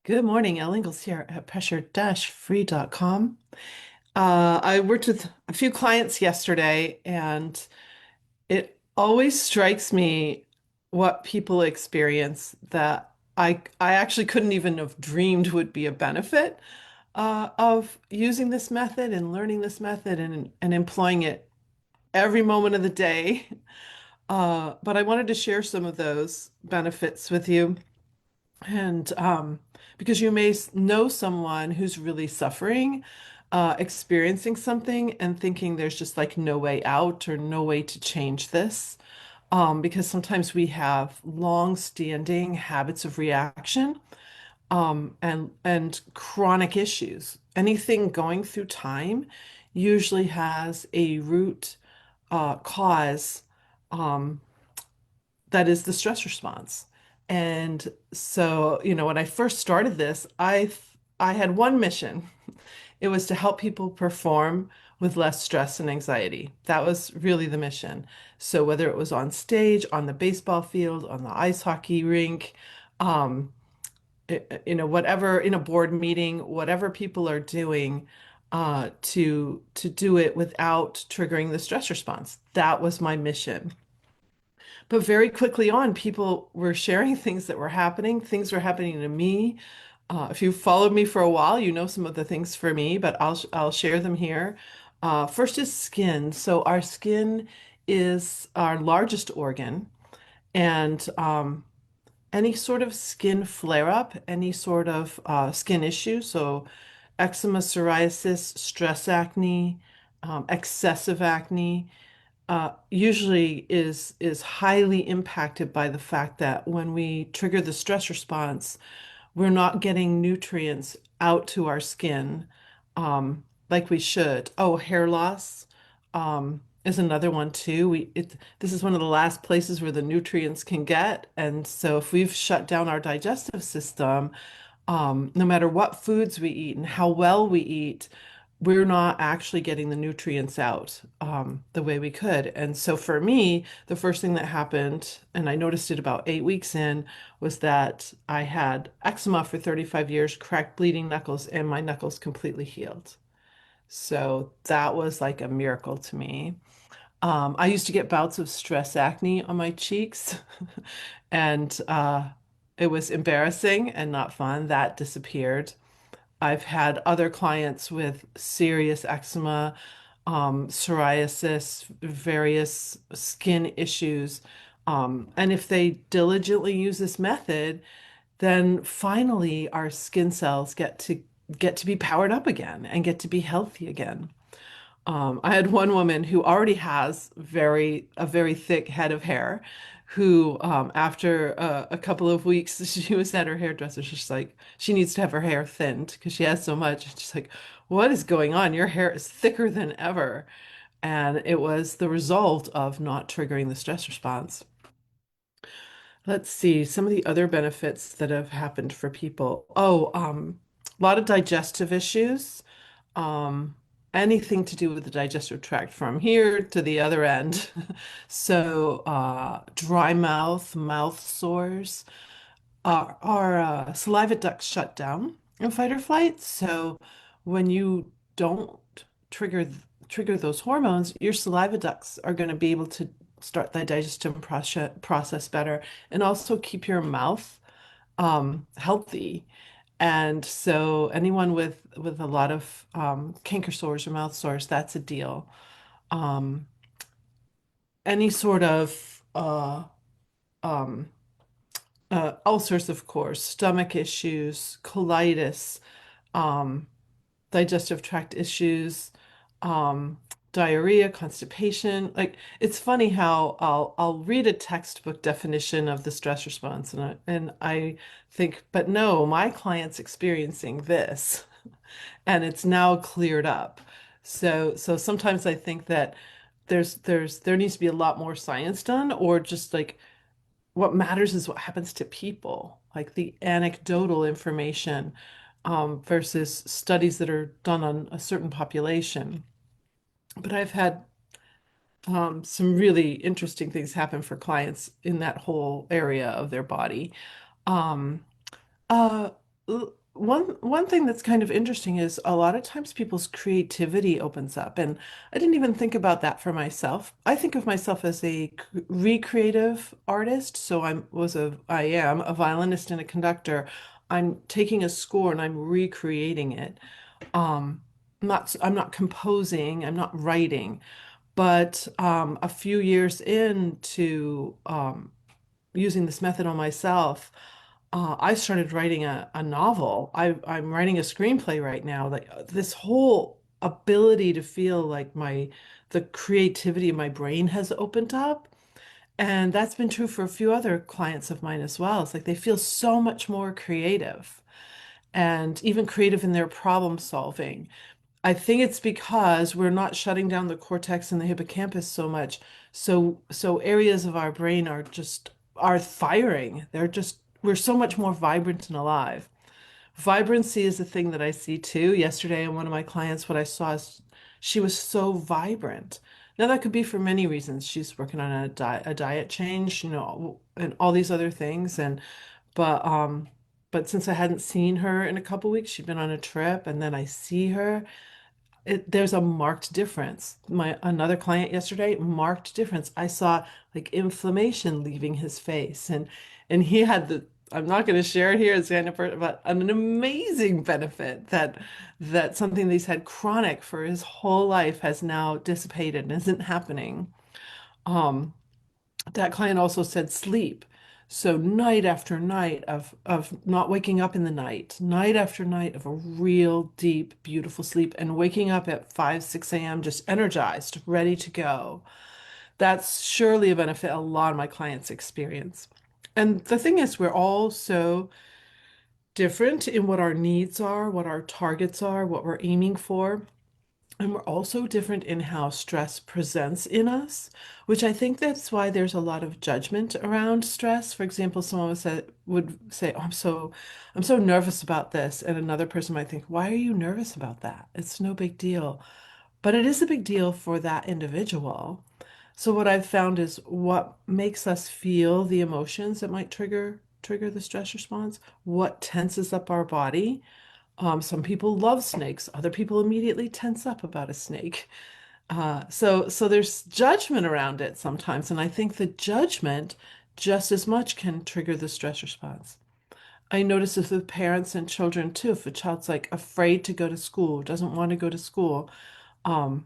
Good morning, Elle Ingalls here at pressure-free.com. I worked with a few clients yesterday, and it always strikes me what people experience that I actually couldn't even have dreamed would be a benefit of using this method and learning this method and employing it every moment of the day. But I wanted to share some of those benefits with you. And because you may know someone who's really suffering, experiencing something and thinking there's just like no way out or no way to change this. Because sometimes we have long-standing habits of reaction, and chronic issues. Anything going through time usually has a root cause. Um, that is the stress response. And so, when I first started this, I had one mission. It was to help people perform with less stress and anxiety. That was really the mission. So whether it was on stage, on the baseball field, on the ice hockey rink, um, whatever in a board meeting, whatever people are doing, to do it without triggering the stress response. That was my mission. But very quickly on, people were sharing things that were happening. Things were happening to me. If you've followed me for a while, you know some of the things for me, but I'll share them here. First is skin. So our skin is our largest organ, and any sort of skin flare-up, any sort of skin issue, so eczema, psoriasis, stress acne, excessive acne usually is highly impacted by the fact that when we trigger the stress response, we're not getting nutrients out to our skin like we should. Oh, hair loss is another one too. This is one of the last places where the nutrients can get, and so if we've shut down our digestive system, no matter what foods we eat and how well we eat, we're not actually getting the nutrients out the way we could. And so for me, the first thing that happened, and I noticed it about 8 weeks in, was that I had eczema for 35 years, cracked bleeding knuckles, and my knuckles completely healed. So that was like a miracle to me. I used to get bouts of stress acne on my cheeks, and it was embarrassing and not fun. That disappeared. I've had other clients with serious eczema, psoriasis, various skin issues. And if they diligently use this method, then finally our skin cells get to be powered up again and get to be healthy again. I had one woman who already has a very thick head of hair, who after a couple of weeks, she was at her hairdresser. She's like, she needs to have her hair thinned because she has so much. And she's like, what is going on? Your hair is thicker than ever. And it was the result of not triggering the stress response. Let's see some of the other benefits that have happened for people. Oh, a lot of digestive issues. Um, Anything to do with the digestive tract from here to the other end. So, dry mouth, mouth sores, our saliva ducts shut down in fight or flight. So, when you don't trigger trigger those hormones, your saliva ducts are going to be able to start the digestion process better and also keep your mouth healthy. And so anyone with a lot of canker sores or mouth sores, that's a deal. Um, any sort of um, ulcers, of course, stomach issues, colitis, um, digestive tract issues, um, diarrhea, constipation. Like it's funny how I'll read a textbook definition of the stress response, and I think, but no, my client's experiencing this, and it's now cleared up. So sometimes I think that there needs to be a lot more science done, or just like what matters is what happens to people, like the anecdotal information versus studies that are done on a certain population. But I've had some really interesting things happen for clients in that whole area of their body. Um, One thing that's kind of interesting is a lot of times people's creativity opens up, and I didn't even think about that for myself. I think of myself as a recreative artist, so I am a violinist and a conductor. I'm taking a score and I'm recreating it. Um, I'm not composing, I'm not writing, but a few years into using this method on myself, I started writing a novel. I'm writing a screenplay right now. Like this whole ability to feel like the creativity of my brain has opened up. And that's been true for a few other clients of mine as well. It's like they feel so much more creative and even creative in their problem solving. I think it's because we're not shutting down the cortex and the hippocampus so much. So areas of our brain are firing. We're so much more vibrant and alive. Vibrancy is a thing that I see too. Yesterday, in one of my clients, what I saw is she was so vibrant. Now that could be for many reasons. She's working on a diet change, and all these other things. But um, but since I hadn't seen her in a couple weeks, she'd been on a trip, and then I see her. There's a marked difference. My another client yesterday, marked difference. I saw like inflammation leaving his face, and he had the. I'm not going to share it here as kind of, but an amazing benefit that something that he's had chronic for his whole life has now dissipated and isn't happening. Um, that client also said sleep. So night after night of not waking up in the night after night of a real deep, beautiful sleep, and waking up at 5, 6 a.m. just energized, ready to go. That's surely a benefit a lot of my clients experience. And the thing is, we're all so different in what our needs are, what our targets are, what we're aiming for. And we're also different in how stress presents in us, which I think that's why there's a lot of judgment around stress. For example, someone would say, "Oh, I'm so nervous about this," and another person might think, "Why are you nervous about that? It's no big deal." But it is a big deal for that individual. So what I've found is what makes us feel the emotions that might trigger the stress response, what tenses up our body. Some people love snakes. Other people immediately tense up about a snake. So there's judgment around it sometimes, and I think the judgment just as much can trigger the stress response. I notice this with parents and children too. If a child's like afraid to go to school, doesn't want to go to school, um,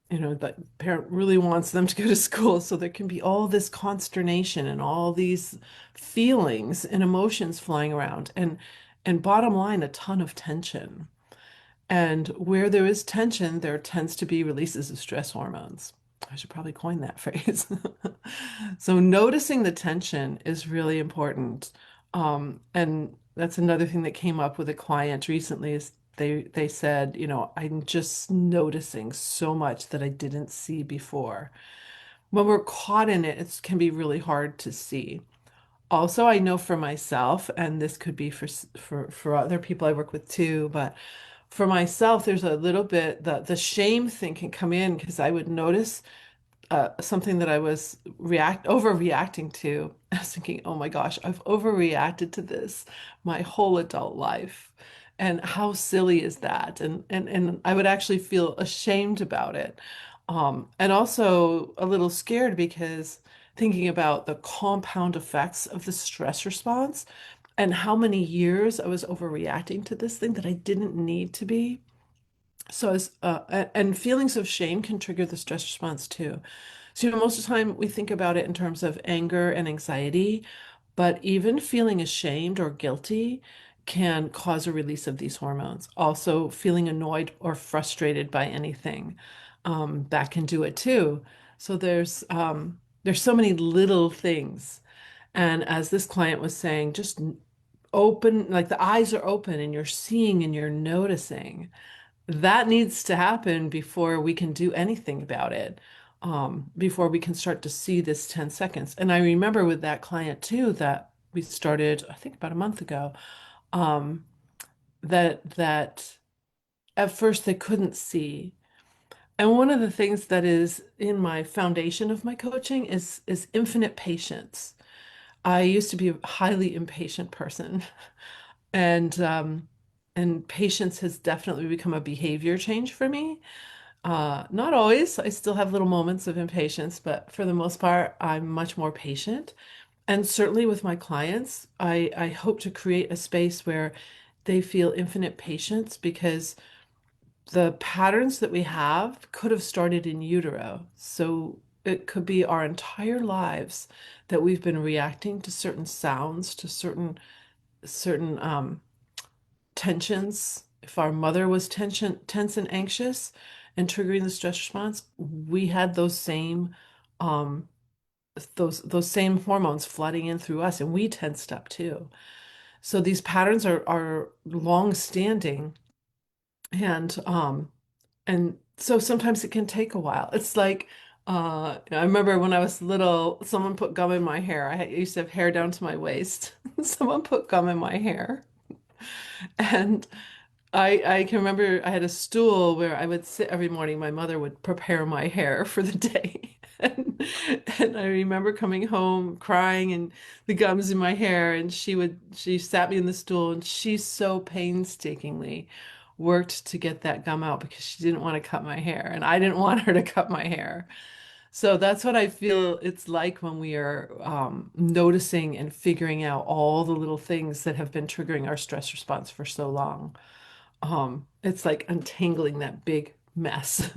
the parent really wants them to go to school, so there can be all this consternation and all these feelings and emotions flying around, and bottom line, a ton of tension. And where there is tension, there tends to be releases of stress hormones. I should probably coin that phrase. So noticing the tension is really important. And that's another thing that came up with a client recently is they said, I'm just noticing so much that I didn't see before. When we're caught in it, it can be really hard to see. Also, I know for myself, and this could be for other people I work with too, but for myself, there's a little bit the shame thing can come in because I would notice something that I was react overreacting to. I was thinking, oh my gosh, I've overreacted to this my whole adult life. And how silly is that? And I would actually feel ashamed about it. And also a little scared because thinking about the compound effects of the stress response and how many years I was overreacting to this thing that I didn't need to be. And feelings of shame can trigger the stress response too. So, most of the time we think about it in terms of anger and anxiety, but even feeling ashamed or guilty can cause a release of these hormones. Also, feeling annoyed or frustrated by anything, that can do it too. So there's so many little things. And as this client was saying, just open, like the eyes are open and you're seeing and you're noticing. That needs to happen before we can do anything about it, before we can start to see this 10 seconds. And I remember with that client too that we started, I think about a month ago, um, that at first they couldn't see. And one of the things that is in my foundation of my coaching is infinite patience. I used to be a highly impatient person. And patience has definitely become a behavior change for me. Not always. I still have little moments of impatience, but for the most part, I'm much more patient. And certainly with my clients, I hope to create a space where they feel infinite patience because the patterns that we have could have started in utero. So it could be our entire lives that we've been reacting to certain sounds, to certain tensions. If our mother was tense and anxious and triggering the stress response, we had um, those same hormones flooding in through us, and we tensed up too. So these patterns are long standing, and so sometimes it can take a while. It's like I remember when I was little, someone put gum in my hair. I used to have hair down to my waist. Someone put gum in my hair, and I can remember I had a stool where I would sit every morning. My mother would prepare my hair for the day. And I remember coming home crying and the gums in my hair, and she sat me in the stool and she so painstakingly worked to get that gum out because she didn't want to cut my hair and I didn't want her to cut my hair. So that's what I feel it's like when we are noticing and figuring out all the little things that have been triggering our stress response for so long. It's like untangling that big mess.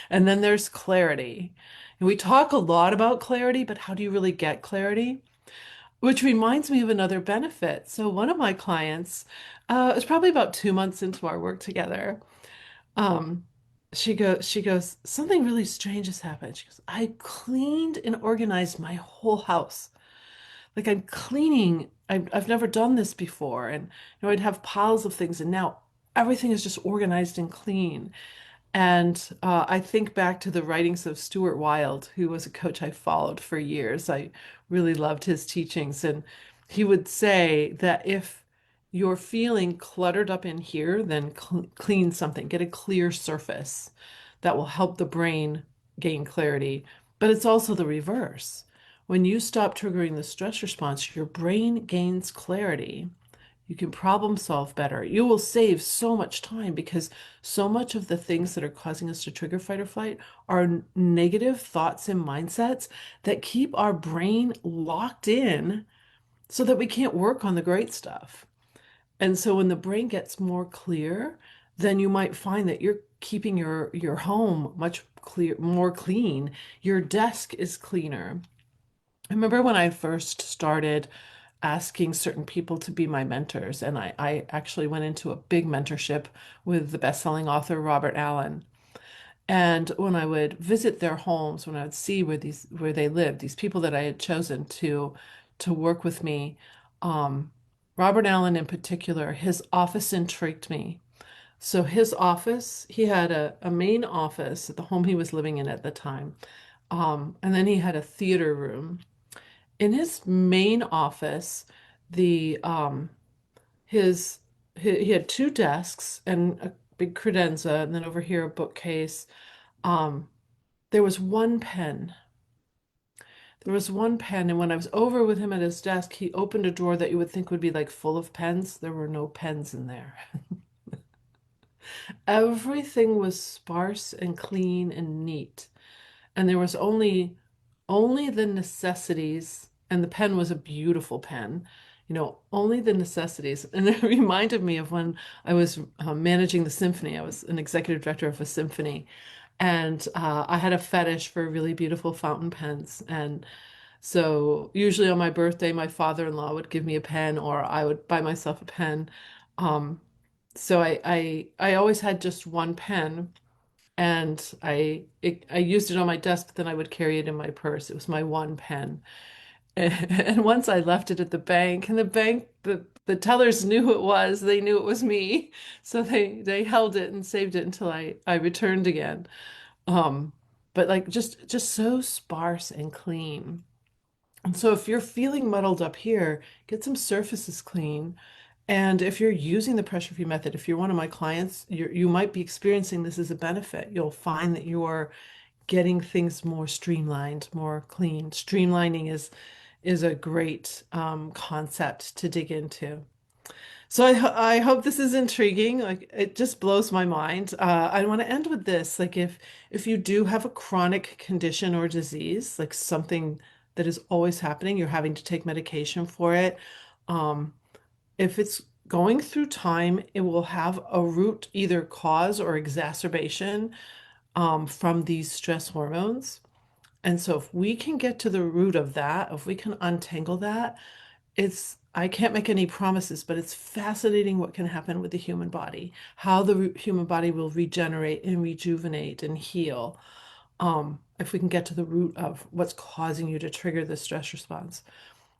And then there's clarity. And we talk a lot about clarity, but how do you really get clarity? Which reminds me of another benefit. So one of my clients, it was probably about 2 months into our work together. Um, she goes, something really strange has happened. She goes, I cleaned and organized my whole house. Like I'm cleaning. I've never done this before. And I'd have piles of things, and now everything is just organized and clean. And I think back to the writings of Stuart Wilde, who was a coach I followed for years. I really loved his teachings. And he would say that if you're feeling cluttered up in here, then clean something, get a clear surface that will help the brain gain clarity. But it's also the reverse. When you stop triggering the stress response, your brain gains clarity. You can problem solve better. You will save so much time because so much of the things that are causing us to trigger fight or flight are negative thoughts and mindsets that keep our brain locked in so that we can't work on the great stuff. And so when the brain gets more clear, then you might find that you're keeping your home much more clean. Your desk is cleaner. I remember when I first started asking certain people to be my mentors, and I actually went into a big mentorship with the best-selling author Robert Allen. And when I would visit their homes, when I would see where they lived, these people that I had chosen to work with me, um, Robert Allen in particular, his office intrigued me. So his office, he had a main office at the home he was living in at the time. And then he had a theater room in his main office, the his he had two desks and a big credenza, and then over here a bookcase. Um, there was one pen. There was one pen, and when I was over with him at his desk, he opened a drawer that you would think would be like full of pens. There were no pens in there. Everything was sparse and clean and neat. And there was only the necessities, and the pen was a beautiful pen, only the necessities. And it reminded me of when I was managing the symphony. I was an executive director of a symphony, and I had a fetish for really beautiful fountain pens. And so usually on my birthday, my father-in-law would give me a pen, or I would buy myself a pen. Um, so I always had just one pen, and I used it on my desk, but then I would carry it in my purse. It was my one pen. And once I left it at the bank, and the tellers knew who it was. They knew it was me. So they held it and saved it until I returned again. Um, but like just so sparse and clean. And so if you're feeling muddled up here, get some surfaces clean. And if you're using the pressure free method, if you're one of my clients, you might be experiencing this as a benefit. You'll find that you're getting things more streamlined, more clean. Streamlining is a great concept to dig into. So I hope this is intriguing. Like it just blows my mind. I want to end with this. Like if you do have a chronic condition or disease, like something that is always happening, you're having to take medication for it. Um, if it's going through time, it will have a root either cause or exacerbation from these stress hormones. And so if we can get to the root of that, if we can untangle that, I can't make any promises, but it's fascinating what can happen with the human body, how the human body will regenerate and rejuvenate and heal. If we can get to the root of what's causing you to trigger the stress response.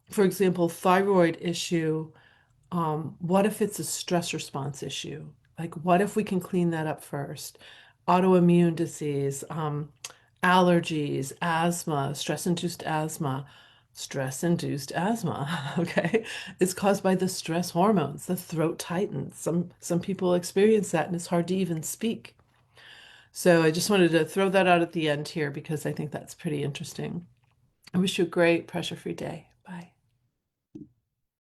For example, thyroid issue, what if it's a stress response issue? Like, what if we can clean that up first? Autoimmune disease, allergies, asthma, stress-induced asthma. Stress-induced asthma, okay, is caused by the stress hormones. The throat tightens. Some people experience that, and it's hard to even speak. So I just wanted to throw that out at the end here because I think that's pretty interesting. I wish you a great pressure-free day.